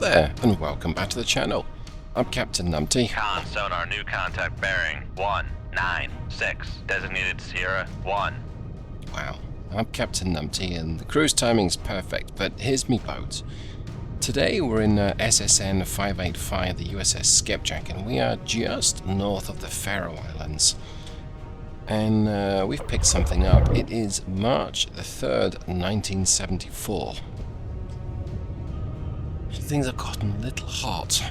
Hello there, and welcome back to the channel. I'm Captain Numpty. Con sonar, new contact bearing 196, designated Sierra 1. Wow, I'm Captain Numpty, and the cruise timing's perfect, but here's me boat. Today we're in SSN 585, the USS Skipjack, and we are just north of the Faroe Islands. And we've picked something up. It is March the 3rd, 1974. Things have gotten a little hot.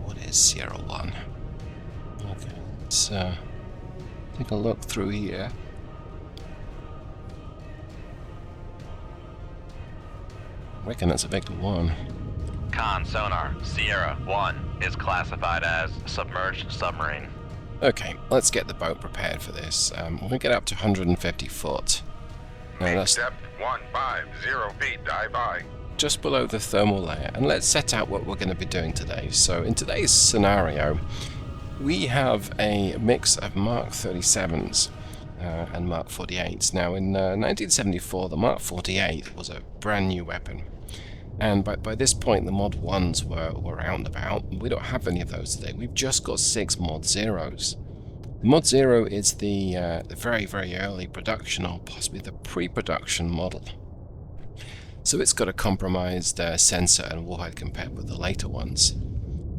What is Sierra 1? Okay, let's take a look through here. I reckon that's a Vector 1. Con sonar, Sierra 1 is classified as submerged submarine. Okay, let's get the boat prepared for this. We're going to get up to 150 foot. Now that's depth 150 feet, dive by. just below the thermal layer, and let's set out what we're going to be doing today. So in today's scenario, we have a mix of Mark 37s and Mark 48s. Now in 1974, the Mark 48 was a brand new weapon, and by this point the Mod 1s were out and about. We don't have any of those today. We've just got 6 Mod 0s. The Mod 0 is the very, very early production, or possibly the pre-production model. So it's got a compromised sensor and warhead compared with the later ones.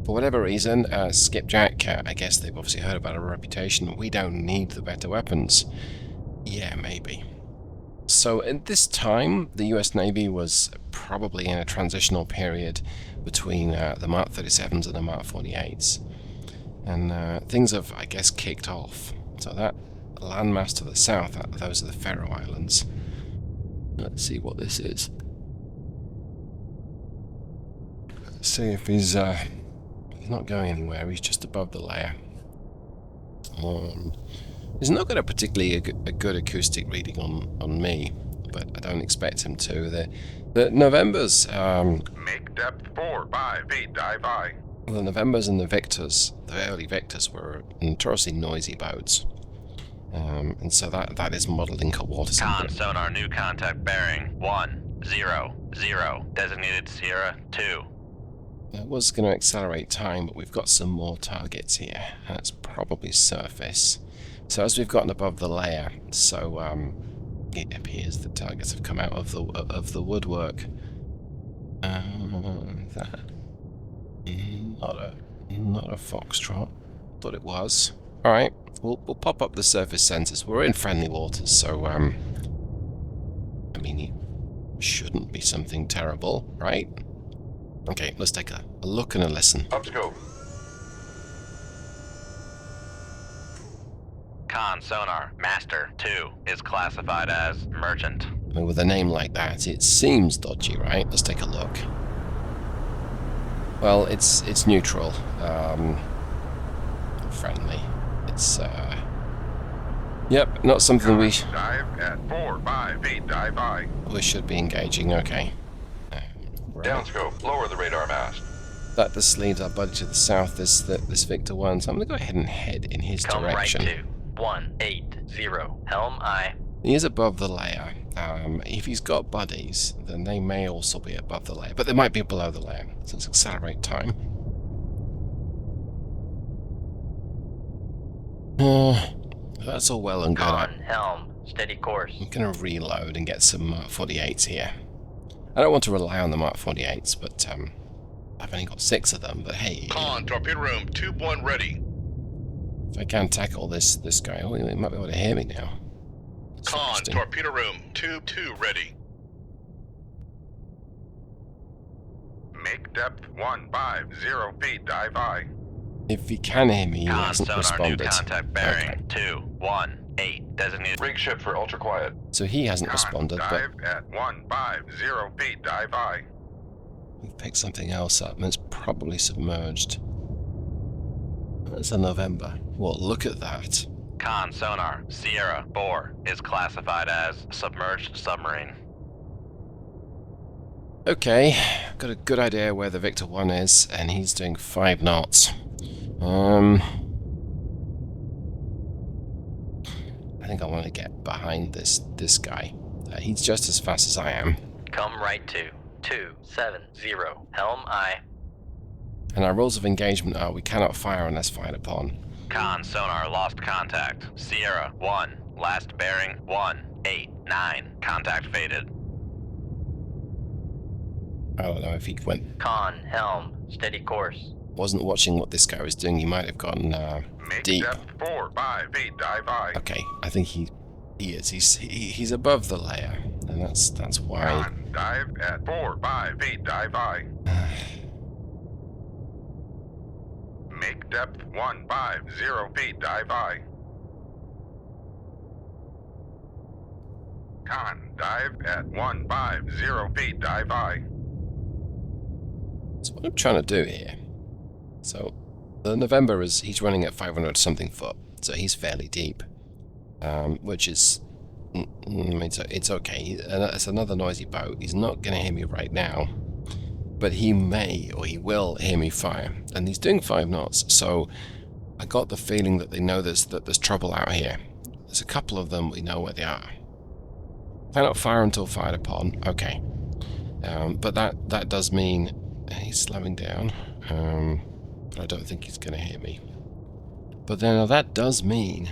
For whatever reason, Skipjack, I guess they've obviously heard about our reputation. We don't need the better weapons. Yeah, maybe. So at this time, the US Navy was probably in a transitional period between the Mark 37s and the Mark 48s. And things have, I guess, kicked off. So that landmass to the south, those are the Faroe Islands. Let's see what this is. See if he's not going anywhere. He's just above the layer. He's not got a particularly a good acoustic reading on me, but I don't expect him to. The Novembers, Make depth 45 feet, dive by. the Novembers and the Victors, the early Victors, were notoriously noisy boats, and so that is modelled in cold water. Con sonar, new contact bearing 100, designated Sierra 2. I was going to accelerate time, but we've got some more targets here. That's probably surface. So as we've gotten above the layer, so it appears the targets have come out of the woodwork. That not a foxtrot. Thought it was. All right, we'll pop up the surface sensors. We're in friendly waters, so I mean, it shouldn't be something terrible, right? Okay, let's take a look and a listen. Up scope. Con sonar, Master 2 is classified as merchant. I mean, with a name like that, it seems dodgy, right? Let's take a look. Well, it's neutral, friendly. It's yep, not something we Dive at 45 feet, dive by. should be engaging. Okay. Downscope, lower the radar mast. That just leaves our buddy to the south, this Victor 1, so I'm going to go ahead and head in his Come direction. right to 180, helm I. He is above the layer. If he's got buddies, then they may also be above the layer, but they might be below the layer, so let's accelerate time. That's all well and good. Con helm, steady course. I'm going to reload and get some Mark 48s here. I don't want to rely on the Mark 48s, but I've only got 6 of them, but hey. Con, torpedo room, tube 1 ready. If I can tackle this guy, oh, he might be able to hear me now. That's Con, interesting. torpedo room, tube 2 ready. Make depth 150 feet, dive by. If he can hear me, he Con hasn't sonar, responded. new contact bearing Okay. 218, designated. Rig ship for ultra quiet. So he hasn't responded, but Dive at 150 feet, dive by. we've picked something else up, and it's probably submerged. That's a November. Well, look at that. Con sonar, Sierra 4 is classified as submerged submarine. Okay, got a good idea where the Victor 1 is, and he's doing 5 knots. I think I want to get behind this guy. He's just as fast as I am. Come right to 270, helm I. And our rules of engagement are we cannot fire unless fired upon. Con sonar lost contact. Sierra 1, last bearing 189. Contact faded. I don't know if he Con, helm, steady course. wasn't watching what this guy was doing. He might have gone Make deep. depth 4 by feet, dive I. Okay, I think he is. He's above the layer, and that's why. Con, dive at 4 by feet, dive I. Make depth 150 feet, dive I. Con, dive at 150 feet, dive I. So what I'm trying to do here. So the November he's running at 500 something foot, so he's fairly deep, which is it's okay. It's another noisy boat. He's not going to hear me right now, but he may or he will hear me fire, and he's doing 5 knots. So I got the feeling that they know there's trouble out here. There's a couple of them. We know where they are. Cannot fire until fired upon. Okay, but that does mean he's slowing down. But I don't think he's going to hear me. But then that does mean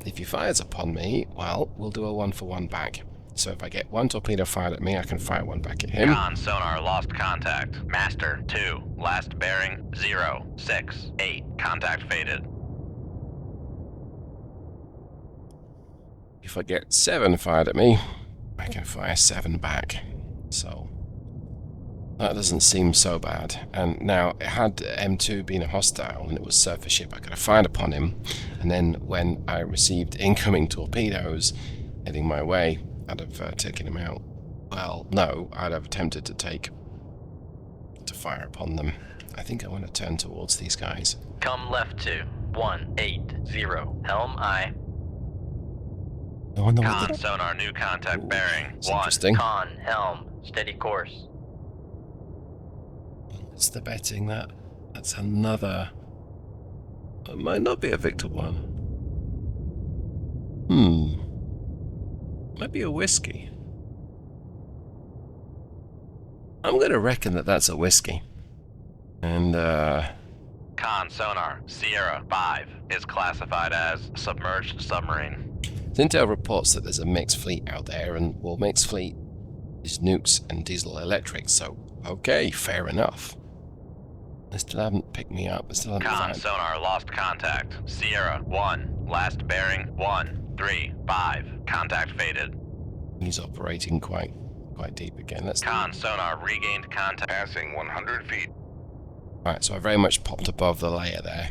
if he fires upon me, well, we'll do a 1-for-1 back. So if I get 1 torpedo fired at me, I can fire 1 back at him. Con sonar lost contact. Master 2, last bearing 068. Contact faded. If I get 7 fired at me, I can fire 7 back. So that doesn't seem so bad. And now, had M2 been a hostile and it was surface ship, I could have fired upon him. And then when I received incoming torpedoes heading my way, I'd have taken him out. Well, no, I'd have attempted to fire upon them. I think I want to turn towards these guys. Come left to 180. Helm I. I wonder what Con the... sonar new contact bearing It's 1. interesting. Con, helm, steady course. It's the betting that. That's another... It might not be a Victor 1. Might be a whiskey. I'm going to reckon that that's a whiskey. And, Con sonar Sierra 5 is classified as submerged submarine. Intel reports that there's a mixed fleet out there, and, well, mixed fleet is nukes and diesel electric, so, okay, fair enough. They still haven't picked me up. They still haven't Con found... sonar lost contact. Sierra 1, last bearing 135. Contact faded. He's operating quite deep again. Let's... Con sonar regained contact. Passing 100 feet. Right, so I very much popped above the layer there,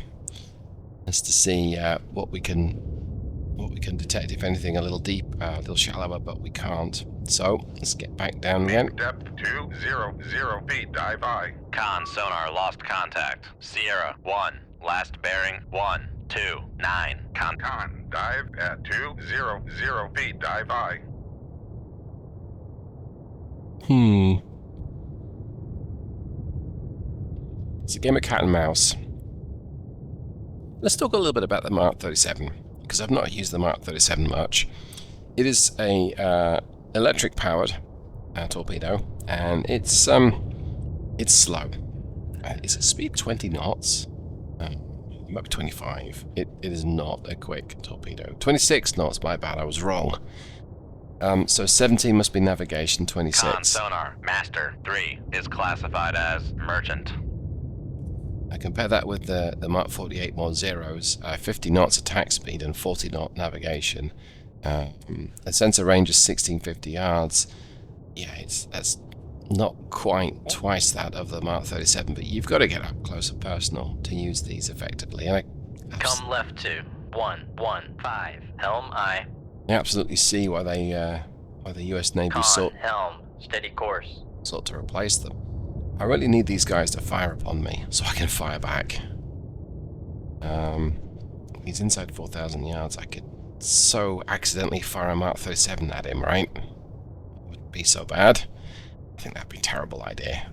just to see what we can detect, if anything, a little deep, a little shallower, but we can't. So let's get back down again. Make depth 200 feet, dive I. Con sonar lost contact. Sierra 1, last bearing 129. Con, dive at 200 feet, dive I. It's a game of cat and mouse. Let's talk a little bit about the Mark 37, because I've not used the Mark 37 much. It is a electric-powered torpedo, and it's slow. It's a speed 20 knots. It might be 25. It is not a quick torpedo. 26 knots, my bad, I was wrong. So 17 must be navigation, 26. Con sonar Master 3 is classified as merchant. I compare that with the Mark 48 mod zeros, 50 knots attack speed and 40 knot navigation. A sensor range is 1650 yards. Yeah, that's not quite twice that of the Mark 37, but you've got to get up close and personal to use these effectively. And Come left to 115. Helm I. I absolutely see why the US Navy Con, sought helm, steady course. to replace them. I really need these guys to fire upon me so I can fire back. He's inside 4,000 yards. I could so accidentally fire a Mark 37 at him, right? It wouldn't be so bad. I think that'd be a terrible idea.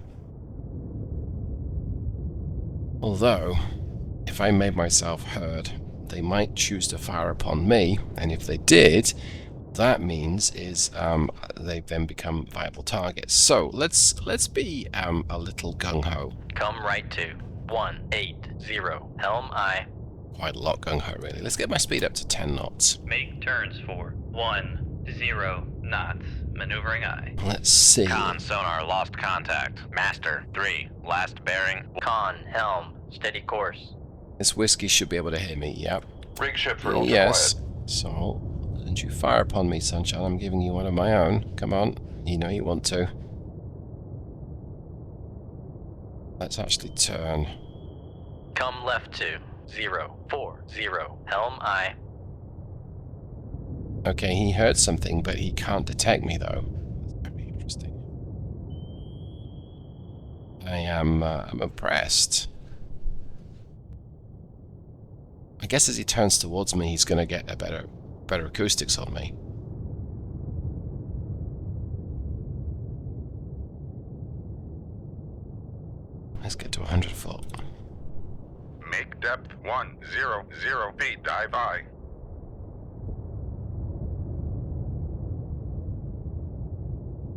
Although, if I made myself heard, they might choose to fire upon me, and if they did, that means is they then become viable targets. So let's be a little gung-ho. Come right to 180. Helm aye. Quite a lot gung-ho, really. Let's get my speed up to 10 knots. Make turns for 10 knots. Maneuvering aye. Let's see. Con sonar lost contact. Master 3, last bearing. Con, helm, steady course. This whiskey should be able to hear me, yep. Rig shift for ultra Yes. quiet. So, don't you fire upon me, Sunshine. I'm giving you one of my own. Come on. You know you want to. Let's actually turn. Come left to 040. Helm aye. Okay, he heard something, but he can't detect me, though. That's very interesting. I'm impressed. I guess as he turns towards me, he's going to get a better acoustics on me. Let's get to 100 foot. Make depth 100 feet. Dive aye.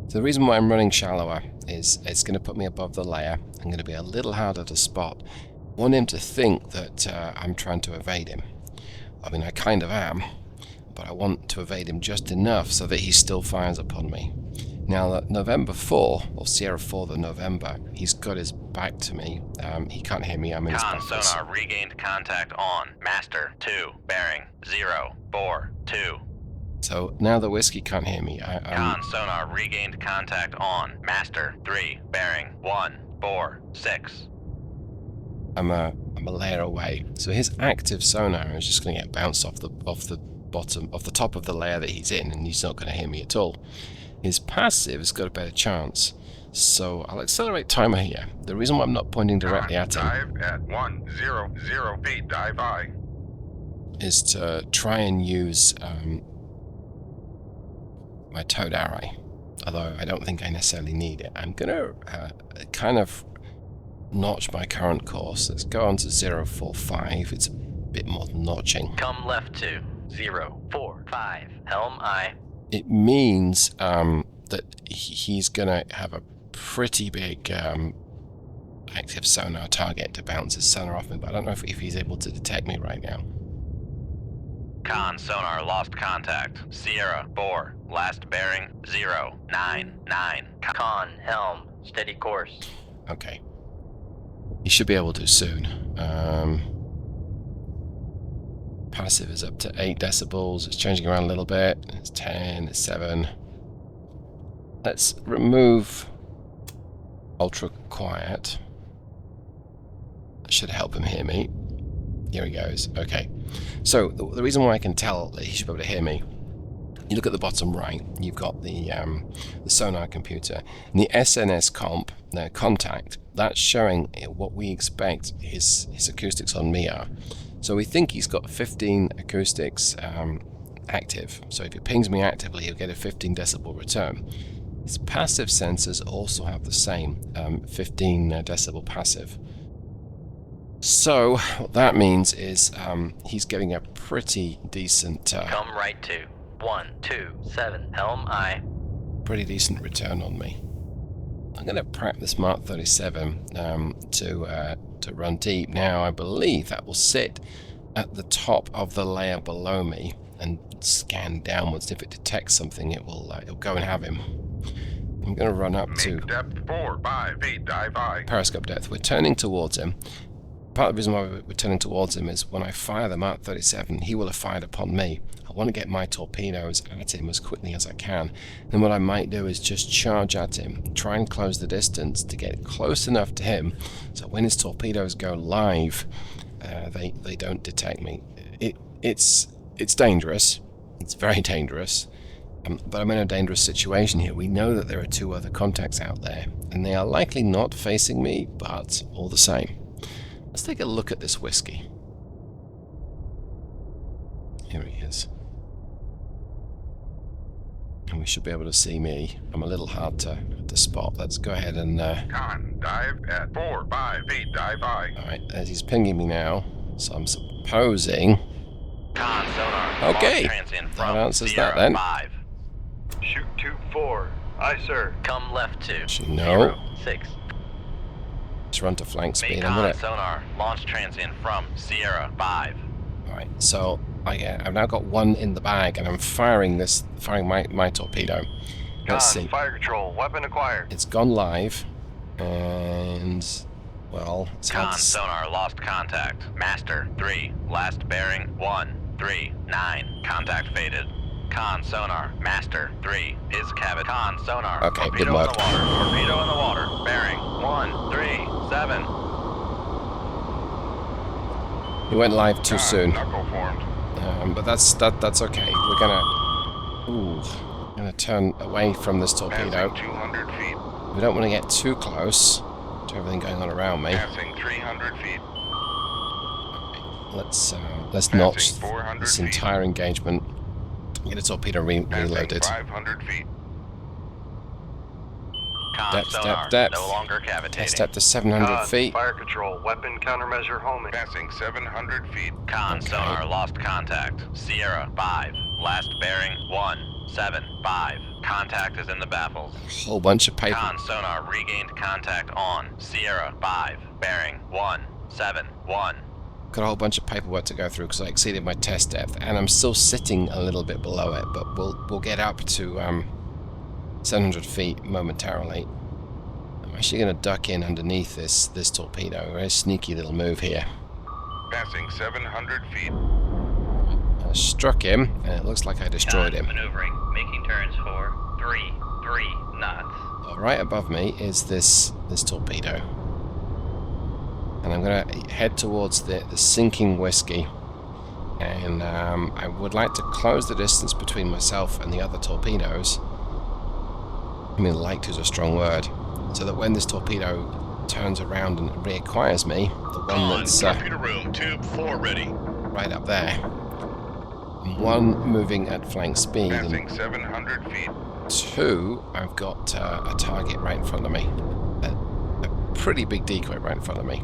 So the reason why I'm running shallower is it's going to put me above the layer. I'm going to be a little harder to spot. I want him to think that I'm trying to evade him. I mean, I kind of am, but I want to evade him just enough so that he still fires upon me. Now, November 4, or Sierra 4 the November, he's got his back to me. He can't hear me, I'm in his Con buffers. sonar regained contact on. Master 2, bearing 042. So now the whiskey can't hear me. Con sonar regained contact on. Master 3, bearing 146. I'm a layer away. So his active sonar is just going to get bounced off the bottom, off the top of the layer that he's in, and he's not going to hear me at all. His passive has got a better chance. So I'll accelerate timer here. The reason why I'm not pointing directly at him Dive at 100 feet. Dive aye. is to try and use my towed array. Although I don't think I necessarily need it. I'm going to kind of notch my current course. Let's go on to 045. It's a bit more than notching. Come left to 045. Helm aye. It means that he's going to have a pretty big active sonar target to bounce his sonar off me, but I don't know if he's able to detect me right now. Con sonar lost contact. Sierra 4, last bearing 099. Con, helm, steady course. Okay. He should be able to soon. Passive is up to 8 decibels. It's changing around a little bit. It's 10, it's 7. Let's remove ultra quiet. That should help him hear me. Here he goes. Okay. So the reason why I can tell that he should be able to hear me, you look at the bottom right, you've got the sonar computer. And the SNS comp, the contact, that's showing what we expect his acoustics on me are. So we think he's got 15 acoustics active. So if he pings me actively, he'll get a 15 decibel return. His passive sensors also have the same 15 decibel passive. So what that means is he's getting a pretty decent Come right to 127. Helm aye. pretty decent return on me. I'm going to prep this Mark 37 to run deep. Now I believe that will sit at the top of the layer below me and scan downwards. If it detects something, it'll go and have him. I'm going to run up to Make depth 45 feet. Dive aye. periscope depth. We're turning towards him. Part of the reason why we're turning towards him is when I fire the Mark 37, he will have fired upon me. I want to get my torpedoes at him as quickly as I can. And what I might do is just charge at him, try and close the distance to get close enough to him so when his torpedoes go live, they don't detect me. It's dangerous. It's very dangerous. But I'm in a dangerous situation here. We know that there are 2 other contacts out there, and they are likely not facing me, but all the same. Let's take a look at this whiskey. Here he is. And we should be able to see me. I'm a little hard to spot. Let's go ahead and... Con, dive at 45 feet. Dive aye. Alright, as he's pinging me now, so I'm supposing... Con sonar. Okay, lost transient that from answers Sierra that then. 5. Shoot 2-4. Aye, sir. Come left to No. 06. to run to flank speed. I'm Macon gonna. sonar, launch transient from Sierra 5. Right, so I've now got one in the bag, and I'm firing my torpedo. Let's see. Fire control, weapon acquired. It's gone live, and well, it's had Con sonar, lost contact. Master 3, last bearing 139. Contact faded. Con sonar, Master 3 is cabin. Con sonar, Okay, good torpedo in work. the water. Torpedo in the water. Bearing 137. It went live too soon, Knuckle formed. but that's okay. We're gonna turn away from this torpedo. Passing 200 feet. We don't want to get too close to everything going on around me. Passing 300 feet. Let's Passing notch 400 this feet. entire engagement. Get a torpedo Passing reloaded. 500 feet. Con Depth, sonar, depth. no longer cavitating. Test up to 700 feet. Fire control, weapon countermeasure homing. Passing 700 feet. Con Okay. sonar, lost contact. Sierra 5, last bearing 175. Contact is in the baffles. Whole bunch of paper. Con sonar, regained contact on Sierra 5, bearing 171. Got a whole bunch of paperwork to go through because I exceeded my test depth, and I'm still sitting a little bit below it. But we'll get up to 700 feet momentarily. I'm actually going to duck in underneath this torpedo. Very sneaky little move here. Passing 700 feet. I struck him, and it looks like I destroyed him. Maneuvering, making turns for 3 knots. Right above me is this torpedo, and I'm going to head towards the sinking whiskey. And I would like to close the distance between myself and the other torpedoes. I mean, liked is a strong word. So that when this torpedo turns around and reacquires me, the one that's Torpedo room, tube 4 ready. right up there, and one moving at flank speed, Passing and 700 feet. two, I've got a target right in front of me. A pretty big decoy right in front of me.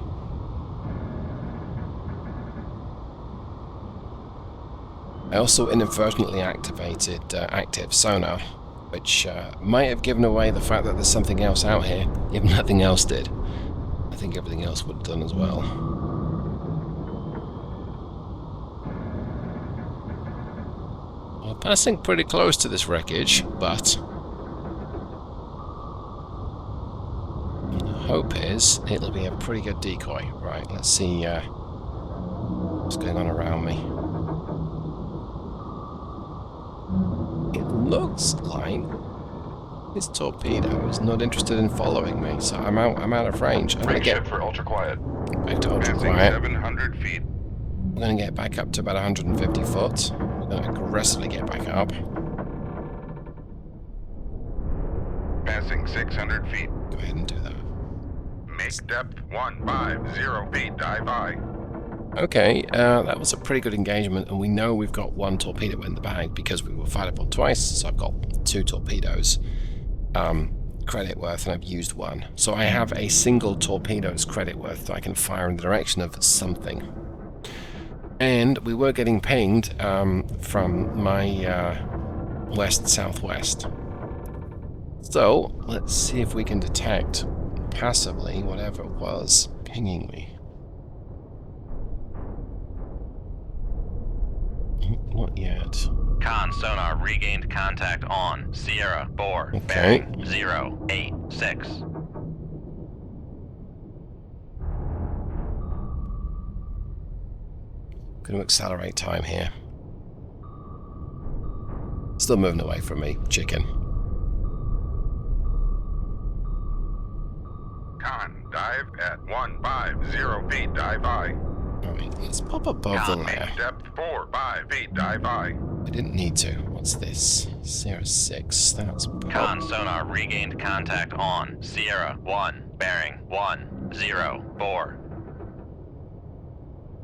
I also inadvertently activated active sonar, which might have given away the fact that there's something else out here, if nothing else did. I think everything else would have done as well. We're passing pretty close to this wreckage, but the hope is it'll be a pretty good decoy. Right, let's see what's going on around me. It looks like this torpedo is not interested in following me, so I'm out of range. I'm gonna get for ultra quiet. back to ultra Passing quiet. 700 feet. I'm gonna get back up to about 150 foot. I'm gonna aggressively get back up. Passing 600 feet. Go ahead and do that. Make depth 150 feet. Dive I. Okay, that was a pretty good engagement, and we know we've got one torpedo in the bag because we were fired upon twice, so I've got 2 torpedoes credit worth, and I've used 1. So I have a single torpedo's credit worth that I can fire in the direction of something. And we were getting pinged from my west-southwest. So let's see if we can detect passively whatever it was pinging me. Not yet. Con sonar, regained contact on Sierra 4, Okay. bearing 086. Going to accelerate time here. Still moving away from me, chicken. Con, dive at 150 feet. Dive I. Alright, let's pop above the layer. Make depth 45 feet. Dive I. I didn't need to. What's this? 06. That's Con sonar, regained contact on Sierra 1, bearing 104.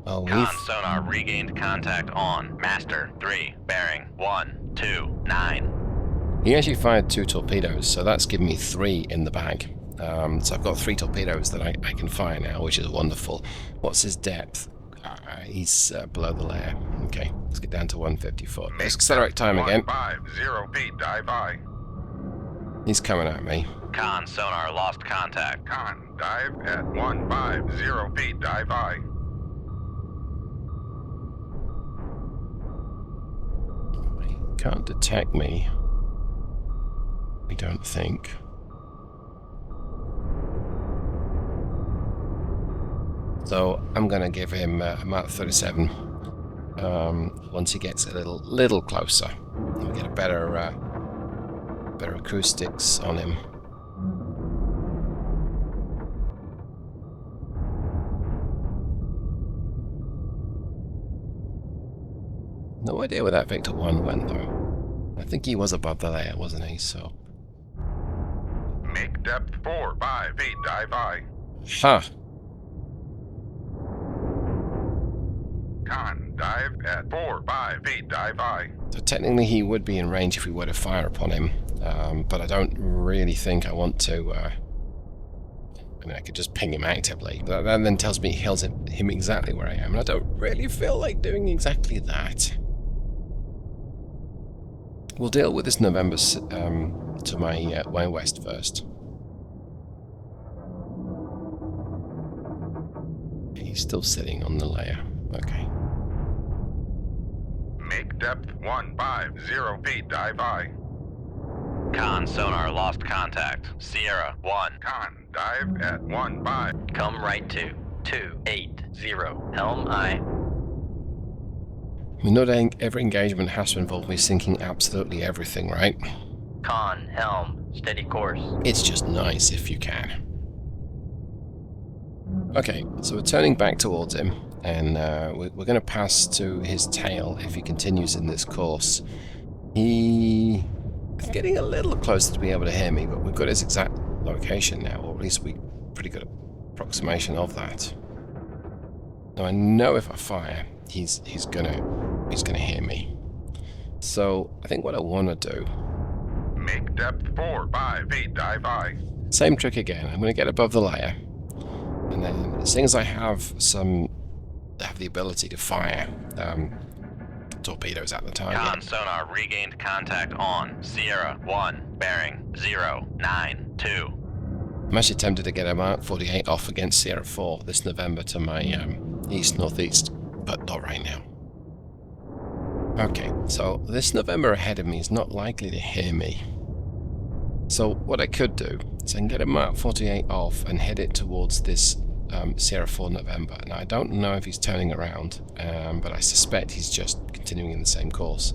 well, Con we've sonar, regained contact on Master 3, bearing 129. he actually fired 2 torpedoes, so that's given me 3 in the bag. So I've got 3 torpedoes that I can fire now, which is wonderful. What's his depth? He's below the layer. Okay, let's get down to 150 foot. Let's accelerate time again. 150 feet. Dive I. He's coming at me. Con sonar lost contact. Con, dive at 150 feet, dive I. He can't detect me. I don't think. So I'm going to give him a Mark 37 once he gets a little closer. We'll get a better acoustics on him. No idea where that Victor 1 went though. I think he was above the layer, wasn't he? So. Make depth 45 feet, dive I. Ha! Con, dive at 45 feet, dive I. So technically he would be in range if we were to fire upon him, but I don't really think I want to. I mean, I could just ping him actively, but that then tells me him exactly where I am, and I don't really feel like doing exactly that. We'll deal with this November to my west first. He's still sitting on the layer. Okay. Make depth 150 feet, dive I. Con sonar lost contact. Sierra 1. Con, dive at 15. Come right to 280. Helm I. I mean, not every engagement has to involve me sinking absolutely everything, right? Con, helm, steady course. It's just nice if you can. Okay, so we're turning back towards him, and we're going to pass to his tail if he continues in this course. He is getting a little closer to be able to hear me, but we've got his exact location now, or at least we pretty good approximation of that. Now I know if I fire, he's gonna hear me. So I think what I want to do. Make depth 45 feet, dive I. Same trick again. I'm going to get above the layer, and then seeing as I have the ability to fire torpedoes at the target. Con sonar regained contact on Sierra 1, bearing 092. I'm actually tempted to get a Mark 48 off against Sierra 4 this November to my east-northeast, but not right now. Okay, so this November ahead of me is not likely to hear me. So what I could do is I can get a Mark 48 off and head it towards this Sierra 4 November. Now I don't know if he's turning around, but I suspect he's just continuing in the same course.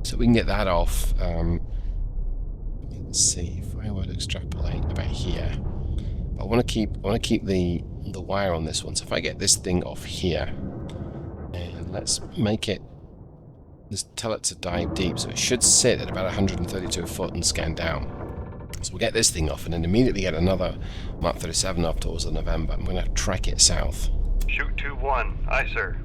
So we can get that off. Let's see if I were to extrapolate about here. But I want to keep the wire on this one. So if I get this thing off here, and let's make it. Let's tell it to dive deep, so it should sit at about 132 foot and scan down. So we'll get this thing off and then immediately get another Mark 37 off towards the November. I'm going to track it south. Shoot 2-1. Aye, sir.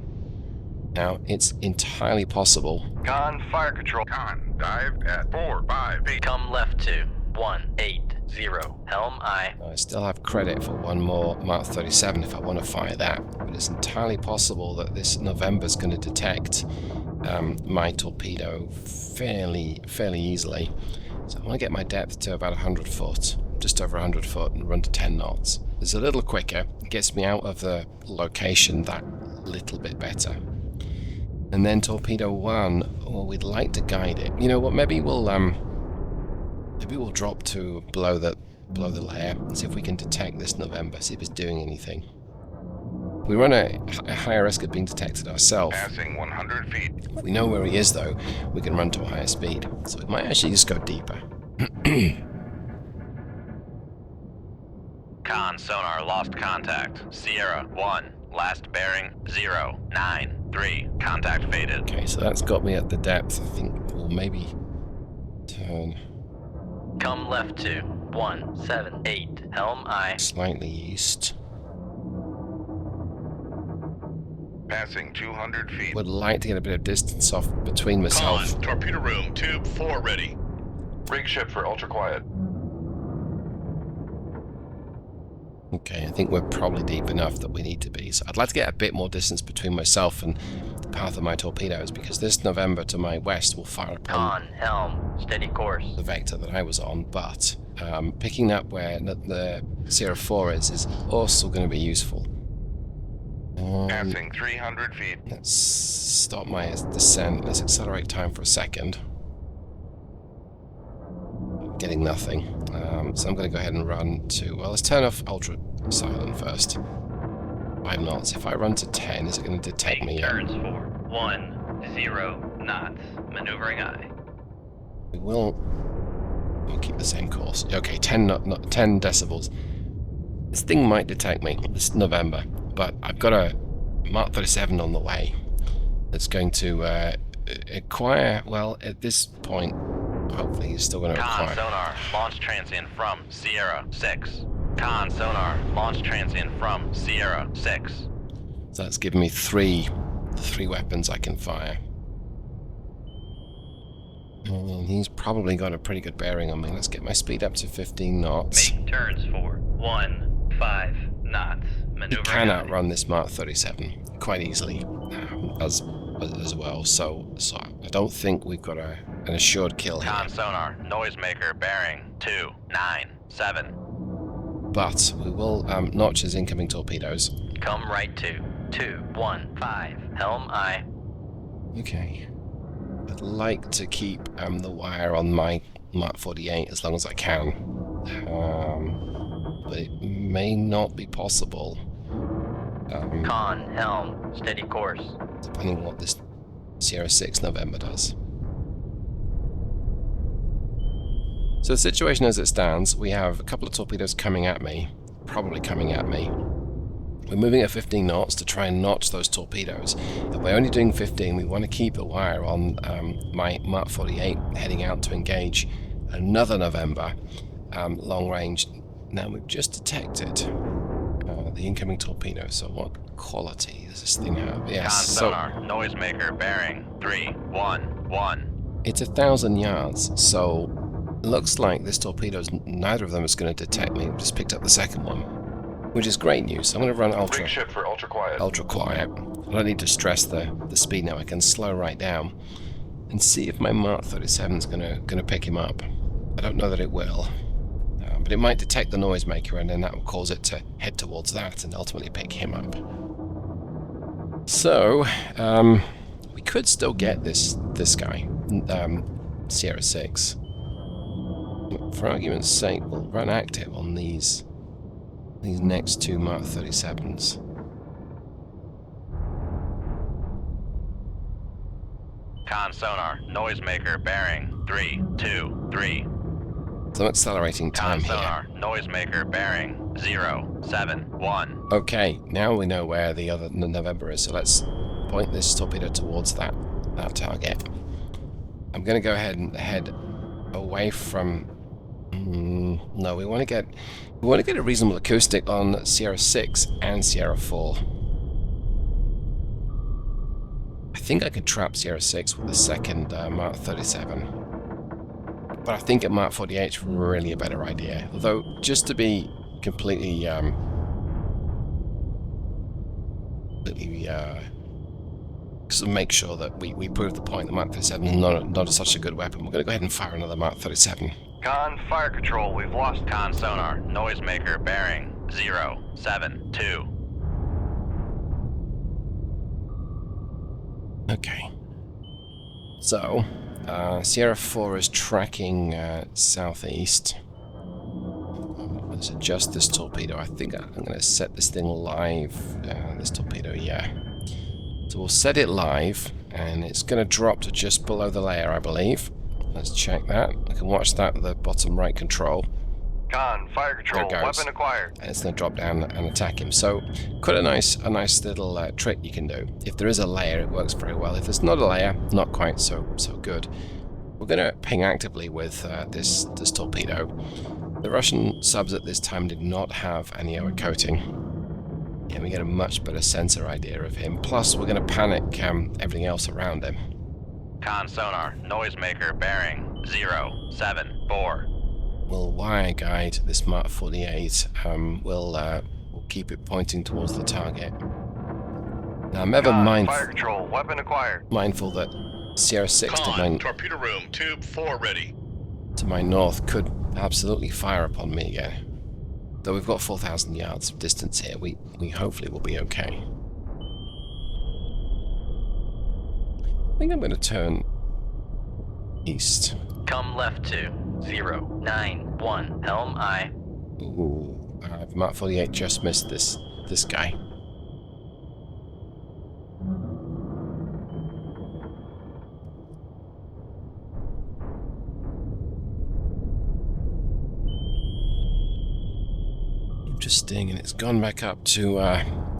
Now, it's entirely possible. Con, fire control. Con, dive at 45 feet. Come left to 180. Helm I. I still have credit for one more Mark 37 if I want to fire that, but it's entirely possible that this November's going to detect my torpedo fairly easily. So I want to get my depth to about 100 foot, just over 100 foot, and run to 10 knots. It's a little quicker, it gets me out of the location that little bit better. And then torpedo 1, well, we'd like to guide it. You know what? Maybe we'll drop to below the layer and see if we can detect this November. See if it's doing anything. We run a higher risk of being detected ourselves. Passing 100 feet. If we know where he is, though, we can run to a higher speed. So we might actually just go deeper. Con sonar lost contact. Sierra 1, last bearing 093. Contact faded. Okay, so that's got me at the depth. I think we'll maybe turn Come left to 178. Helm I. slightly east. Passing 200 feet. Would like to get a bit of distance off between myself. Torpedo room, tube 4 ready. Rig ship for ultra quiet. Okay, I think we're probably deep enough that we need to be. So I'd like to get a bit more distance between myself and the path of my torpedoes, because this November to my west will fire upon Con, helm, steady course. the vector that I was on, but picking up where the Sierra 4 is also going to be useful. Passing 300 feet. Let's stop my descent. Let's accelerate time for a second. Getting nothing. So I'm going to go ahead and run to... Well, let's turn off ultra silent first. 5 knots. If I run to 10, is it going to detect me? Turns for 10 knots. Maneuvering aye. We'll keep the same course. Okay, 10 decibels. This thing might detect me this November, but I've got a Mark 37 on the way that's going to acquire, well, at this point, hopefully he's still going to Con acquire. sonar, launch transient from Sierra 6. Con sonar, launch transient from Sierra 6. So that's given me three weapons I can fire. And he's probably got a pretty good bearing on me. Let's get my speed up to 15 knots. Make turns for 15 knots. He Maneuvering can aye. outrun this Mark 37 quite easily as well. So I don't think we've got an assured kill here. Con sonar, noisemaker bearing 297. But we will notch his incoming torpedoes. Come right to 215. Helm aye. Okay. I'd like to keep the wire on my Mark 48 as long as I can. But it may not be possible. Con, helm, steady course. Depending on what this Sierra 6 November does. So the situation as it stands, we have a couple of torpedoes coming at me, probably coming at me. We're moving at 15 knots to try and notch those torpedoes. If we're only doing 15, we want to keep the wire on my Mark 48 heading out to engage another November long range. Now we've just detected the incoming torpedo, so what quality does this thing have? Yes, Con so sonar, noisemaker bearing 311. it's 1,000 yards, so looks like this torpedo's, neither of them is going to detect me. We've just picked up the second one, which is great news. I'm going to run Rig shift for ultra quiet. ultra quiet. I don't need to stress the speed now. I can slow right down and see if my Mark 37 is going to pick him up. I don't know that it will, but it might detect the noisemaker, and then that will cause it to head towards that and ultimately pick him up. So we could still get this guy, Sierra 6. For argument's sake, we'll run active on these next two Mark 37s. Con sonar, noisemaker bearing 323. So I'm accelerating time Con here. sonar, noisemaker bearing 071. Okay, now we know where the other November is, so let's point this torpedo towards that target. I'm going to go ahead and head away from... no, we want to get a reasonable acoustic on Sierra 6 and Sierra 4. I think I could trap Sierra 6 with the second Mark 37. But I think at Mark 48 is really a better idea. Although, just to be completely to make sure that we prove the point that Mark 37 is not such a good weapon, we're going to go ahead and fire another Mark 37. Con, fire control, we've lost. Con sonar, noisemaker bearing 072. Okay. So, Sierra 4 is tracking southeast. Let's adjust this torpedo. I think I'm going to set this thing live. This torpedo, yeah. So we'll set it live, and it's going to drop to just below the layer, I believe. Let's check that. I can watch that with the bottom right control. Con, fire control, There it goes. weapon acquired. And it's going to drop down and attack him. So, quite a nice little trick you can do. If there is a layer, it works very well. If there's not a layer, not quite so good. We're going to ping actively with this torpedo. The Russian subs at this time did not have any air coating. Yeah, we get a much better sensor idea of him. Plus, we're going to panic everything else around him. Con sonar, noisemaker bearing 074. We'll wire guide this Mark 48. We'll keep it pointing towards the target. Now, I'm ever Con, fire control, weapon acquired. mindful that Sierra 6 Con, did 9. torpedo room, tube 4 ready. to my north could absolutely fire upon me again. Though we've got 4,000 yards of distance here, we hopefully will be okay. I think I'm going to turn east. Come left to 091 helm I. Ooh, Mark 48 just missed this guy. Interesting, and it's gone back up to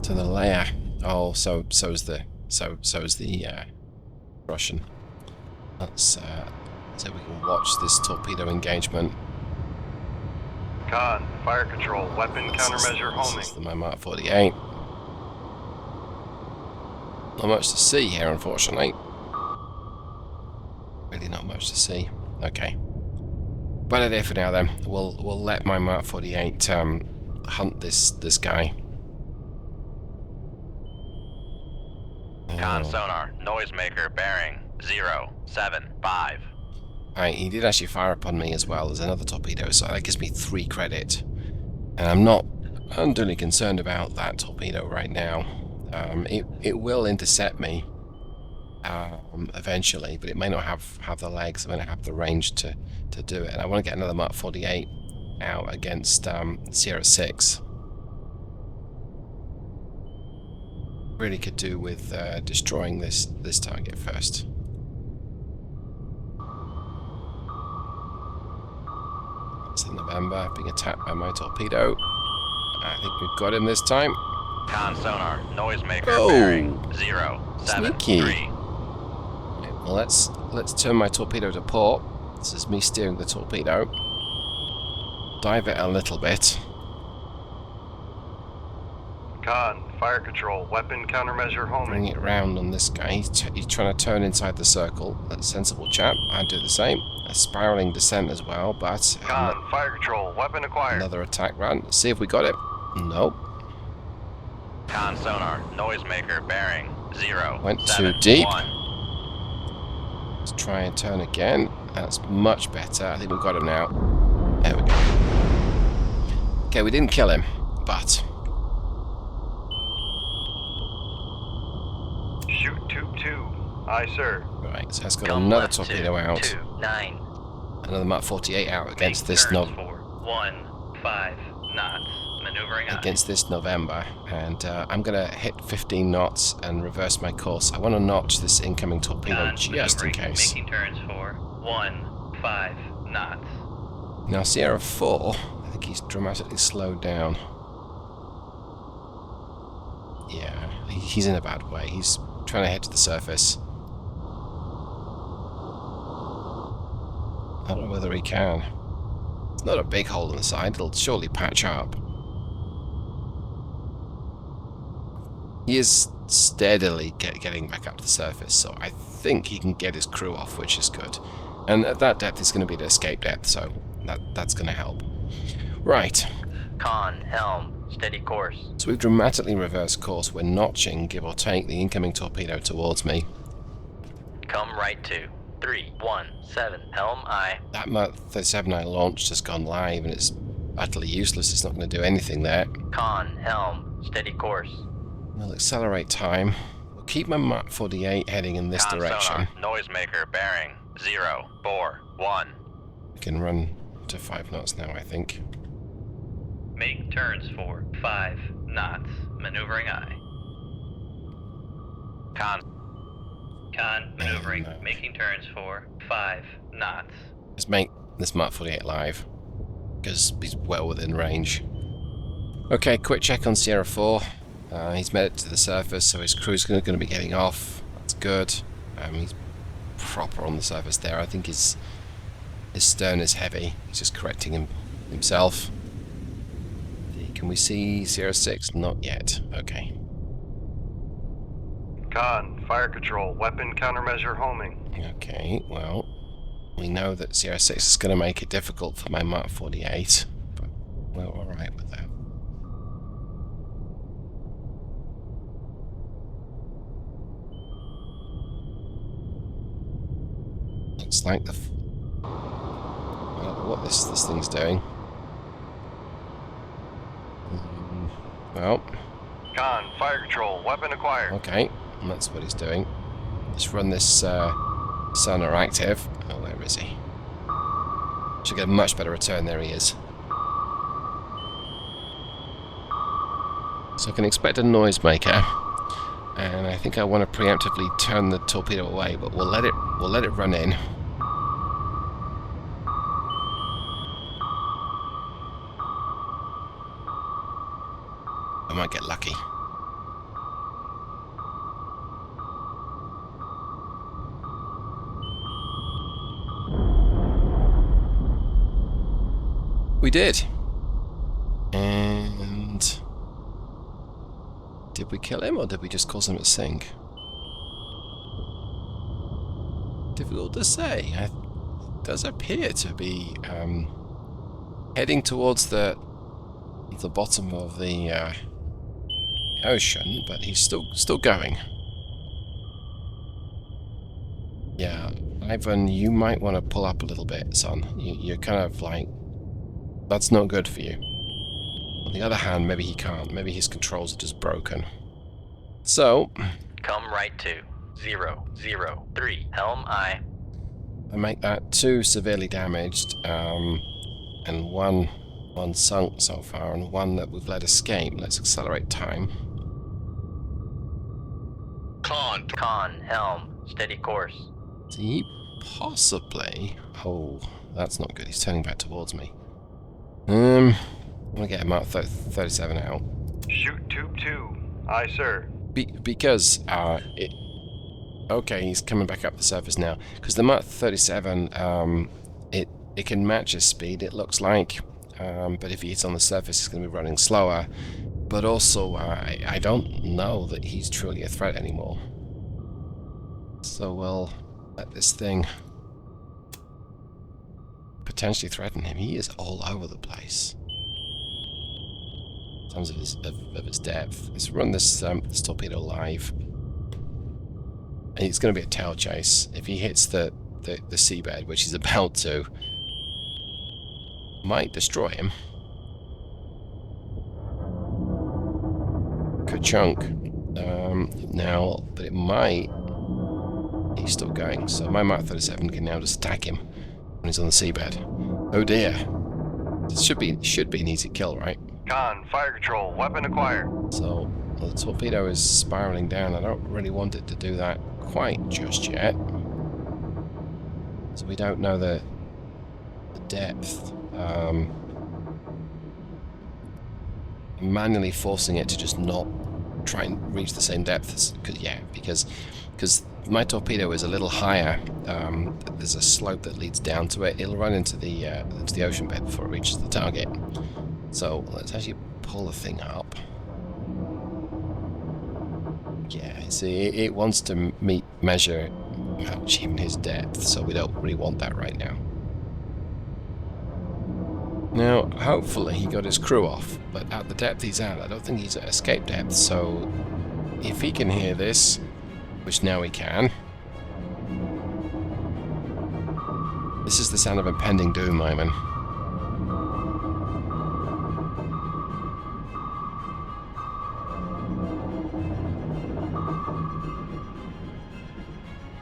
the layer. Oh, so's the Russian. Let's so we can watch this torpedo engagement. Con, fire control, weapon countermeasure homing. This is my Mark 48. Not much to see here, unfortunately. Really not much to see. Okay. But it is for now then. We'll let my Mark 48 hunt this guy. Con sonar, noisemaker bearing 075. Right, he did actually fire upon me as well as another torpedo, so that gives me 3 credit. And I'm not unduly concerned about that torpedo right now. It will intercept me eventually, but it may not have the legs, it may not have the range to do it. And I want to get another Mark 48 out against Sierra 6. Really could do with destroying this target first. It's in November, being attacked by my torpedo. I think we've got him this time. Con sonar, noisemaker Oh, bearing 073. sneaky. Well, let's turn my torpedo to port. This is me steering the torpedo. Dive it a little bit. Con, fire control, weapon countermeasure homing. Bring it round on this guy. He's trying to turn inside the circle. That's a sensible chap. I'd do the same. A spiraling descent as well, but Con, fire control, weapon acquired. another attack run. Let's see if we got it. Nope. Con sonar, noisemaker bearing 071. Went too deep. Let's try and turn again. That's much better. I think we've got him now. There we go. Okay, we didn't kill him, but Shoot tube 2. Aye, sir. right, so that's got Come another left torpedo to out. 29. Another Mark 48 out against Make this turns for 15 knots. Maneuvering aye. against this November, and I'm gonna hit 15 knots and reverse my course. I want to notch this incoming torpedo Con, just in maneuvering, case. Making turns for 15 knots. Now Sierra 4, I think he's dramatically slowed down. Yeah, he's in a bad way. He's trying to head to the surface. I don't know whether he can. It's not a big hole in the side, it'll surely patch up. He is steadily getting back up to the surface, so I think he can get his crew off, which is good. And at that depth, it's going to be the escape depth, so that's going to help. Right, Con, helm, steady course. so we've dramatically reversed course. We're notching, give or take, the incoming torpedo towards me. Come right to 317 helm I. That Mark 37 I launched has gone live, and it's utterly useless. It's not going to do anything there. Con, helm, steady course. We'll accelerate time. We'll keep my Mark 48 heading in this Con direction. sonar, noisemaker bearing 041. We can run to 5 knots now, I think. Make turns for 5 knots. Maneuvering aye. Con, maneuvering, no. making turns for 5 knots. Let's make this Mark 48 live, because he's well within range. Okay, quick check on Sierra 4. He's made it to the surface, so his crew's going to be getting off. That's good. He's proper on the surface there. I think his stern is heavy. He's just correcting himself. Can we see Sierra 6? Not yet. Okay. Con, fire control, weapon countermeasure homing. Okay, well, we know that Sierra 6 is going to make it difficult for my Mark 48, but we're alright with that. Looks like what this thing's doing. Well, Con, fire control, weapon acquired. okay, and that's what he's doing. Let's run this sonar active. Oh, where is he? Should get a much better return. There he is. So I can expect a noisemaker, and I think I want to preemptively turn the torpedo away, but we'll let it run in. I might get lucky. We did. And did we kill him, or did we just cause him to sink? Difficult to say. It does appear to be heading towards the bottom of the ocean, but he's still going. Yeah, Ivan, you might want to pull up a little bit, son. You're kind of like, that's not good for you. On the other hand, maybe he can't. Maybe his controls are just broken. So, Come right to 003. Helm I. I make that 2 severely damaged, and one sunk so far, and 1 that we've let escape. Let's accelerate time. Con, helm, steady course. Is he possibly... Oh, that's not good. He's turning back towards me. I'm gonna get a Mark 37 out. Shoot tube 2. Aye, sir. Because okay, he's coming back up the surface now. Because the Mark 37, it can match his speed, it looks like. But if he hits on the surface, he's going to be running slower. But also, I don't know that he's truly a threat anymore. So we'll let this thing potentially threaten him. He is all over the place in terms of his depth. Let's run this torpedo live. And it's going to be a tail chase. If he hits the seabed, which he's about to, might destroy him. Ka-chunk. Now, but it might... He's still going, so my Mark 37 can now just attack him when he's on the seabed. Oh dear. It should be an easy kill, right? Con, fire control, weapon acquired. So, well, the torpedo is spiraling down. I don't really want it to do that quite just yet. So we don't know the depth. Manually forcing it to just not try and reach the same depth, because my torpedo is a little higher. There's a slope that leads down to it. It'll run into the ocean bed before it reaches the target. So let's actually pull the thing up. Yeah, see, it wants to measure even his depth, so we don't really want that right now. Now, hopefully he got his crew off, but at the depth he's at, I don't think he's at escape depth, so if he can hear this, which now he can, this is the sound of impending doom, Ivan.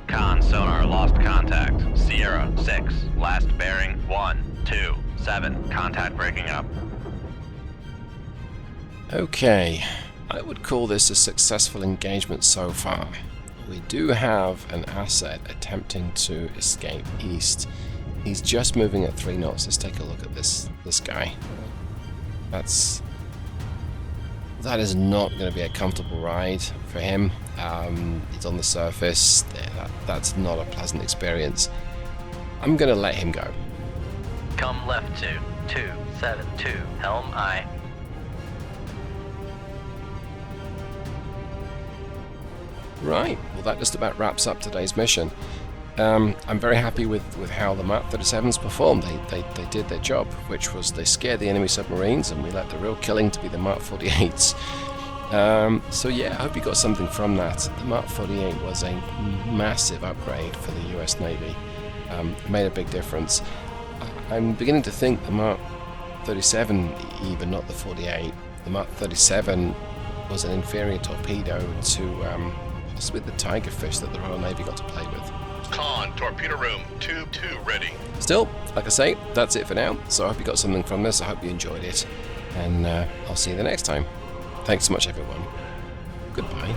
Con, sonar, lost contact. Sierra, 6, last bearing, 127. Contact breaking up. Okay, I would call this a successful engagement so far. We do have an asset attempting to escape east. He's just moving at 3 knots. Let's take a look at this guy. That is not going to be a comfortable ride for him. He's on the surface. That's not a pleasant experience. I'm going to let him go. Come left to 272. Helm I. Right, well that just about wraps up today's mission. I'm very happy with how the Mark 37s performed. They did their job, which was they scared the enemy submarines, and we let the real killing to be the Mark 48s. So yeah, I hope you got something from that. The Mark 48 was a massive upgrade for the US Navy. Made a big difference. I'm beginning to think the Mark 37, even not the 48, the Mark 37 was an inferior torpedo to possibly the Tigerfish that the Royal Navy got to play with. Con, torpedo room, tube 2 ready. Still, like I say, that's it for now. So I hope you got something from this. I hope you enjoyed it. And I'll see you the next time. Thanks so much, everyone. Goodbye.